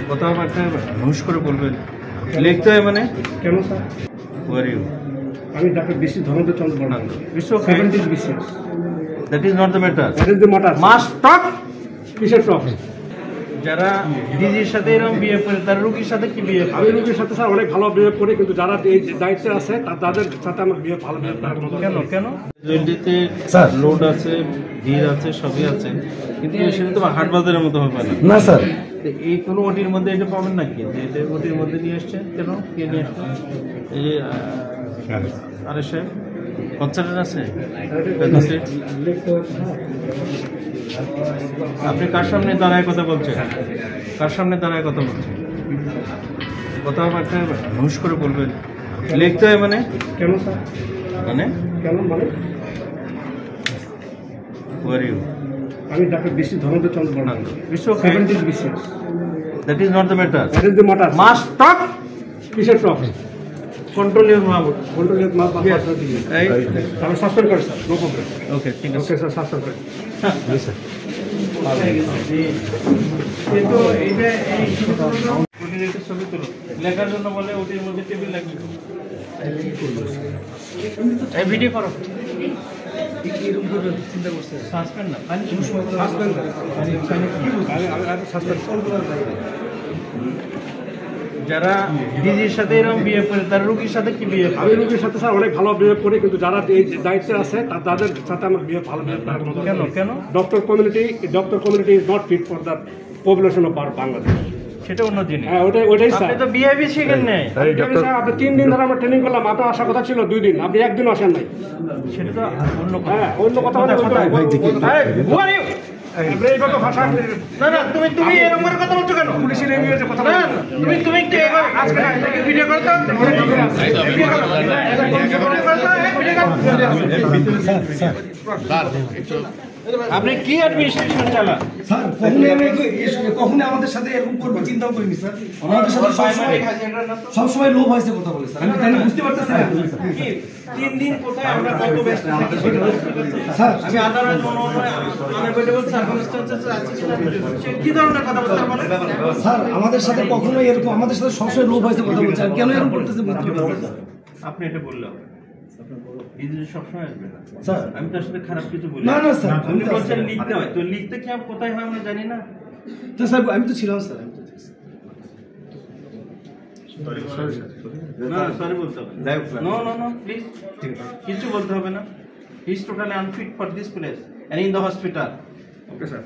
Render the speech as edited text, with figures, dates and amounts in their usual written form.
কথাবার্তা হুঁশ করে বলবেন, লিখতে হয় মানে কেন স্যার? Where you? আমি doctor BC Dhananjay Chandra Barman. Okay. 70 BCS। That is not the matter. That is the matter. Must talk. কিসের টক? যারা ডিজির সাথে এরকম বিয়ে করে তার রোগীর সাথে কি বিয়ে? আমি রোগীর সাথে স্যার অনেক ভালো বিহেভ করি, কিন্তু যারা এই দায়িত্বে আছে তাদের সাথে আমার বিহেভ ভালো বিহেভ করার মতো। কেন কেন? জয়েন্টিতে লোড আছে, ভিড় আছে, সবই আছে, কিন্তু সেটা তো হাট বাজারের মতো হবে না। না স্যার, এই কোনো ওটির মধ্যে এটা পাবেন নাকি যে এটা ওটির মধ্যে নিয়ে আসছেন? কেন কে নিয়ে আসছেন? এই যে আরে সাহেব কনসার্টেন্ট আছে, আপনি কার সামনে দাঁড়ায় কথা বলছেন? কার সামনে দাঁড়ায় কথা বলছেন? কথাবার্তা হুঁশ করে বলবেন, লিখতে হয় মানে কেন স্যার? মানে কেন মানে? Where you? আমি doctor BC Dhananjay Chandra Barman. 70 BCS। That is not the matter. That is the matter. Must talk. কিসের talk? Control your mouth. Control মাপ এই আমি সাসপেন্ড করি স্যার, নো প্রবলেম। ওকে, ঠিক আছে। ওকে স্যার, সাসপেন্ড করি। কিন্তু এইটা এই ওটির একটা ছবি তুলো, লেখার জন্য বলে ওটির মধ্যে টেবিল লাগবে। এই ভিডিও করো। এরকম করে চিন্তা করছে সাসপেন্ড না, সাসপেন্ড আমি সাসপেন্ড। যারা ডিজির সাথে এরকম বিয়ে করে তার রোগীর সাথে কি বিয়ে? আমি রোগীর সাথে স্যার অনেক ভালো বিহেভ করি, কিন্তু যারা এই দায়িত্বে আছে তাদের সাথে আমার বিহেভ ভালো বিহেভ করার মতো। কেন কেন? Doctor community is not fit for the population of Bangladesh. সেটা অন্য জিনিস। হ্যাঁ, ওটাই স্যার। আপনি তো বিহেভি শিখেন নাই। আপনি 3 দিন ধরে আমরা ট্রেনিং করলাম, আপনার আসার কথা ছিল 2 দিন, আপনি একদিন আসেন নাই। সেটা তো অন্য কথা। হ্যাঁ, অন্য কথা বলতে Who are you? এইভাবে ভাষা না না, তুমি এরকম করে কথা বলছো কেন? পুলিশের এমনিতে কথা না, তুমি কি আজকে ভিডিও করতে? আপনি কি অ্যাডমিনিস্ট্রেশন চালান? স্যার? কখনোই আমাদের সাথে এরকম করবে চিন্তাও করিনি স্যার। আমাদের সাথে সবসময় লোভ হয়েছে কথা বলে স্যার। আমি তাই বুঝতে পারতেছি না 3 দিন কোথায় আমরা কত ব্যস্ত থাকি সেটা স্যার। আমি আদারওয়াইজ আনএভেলেবল সার্কামস্ট্যান্সেস আছে কি ধরনের কথা বলতে পারবো? স্যার আমাদের সাথে কখনোই এরকম, আমাদের সাথে সবসময় লোভ হয়েছে কথা বলছে, আর কেন এরকম করতেছে বুঝতে পারতেছি না। আপনি এটা বললাম এই সবসময় আসবে না স্যার। আমি তার সাথে খারাপ কিছু বলি না না স্যার, আপনি বলছেন লিখতে হয়, তো লিখতে কি আমি কোথায় হয় আমরা জানি না। তো স্যার আমি তো ছিলাম স্যার, আমি তো না সরি বলতে হবে নো নো নো প্লিজ, কিছু বলতে হবে না। He is totally unfit for this place and in the hospital. Okay sir.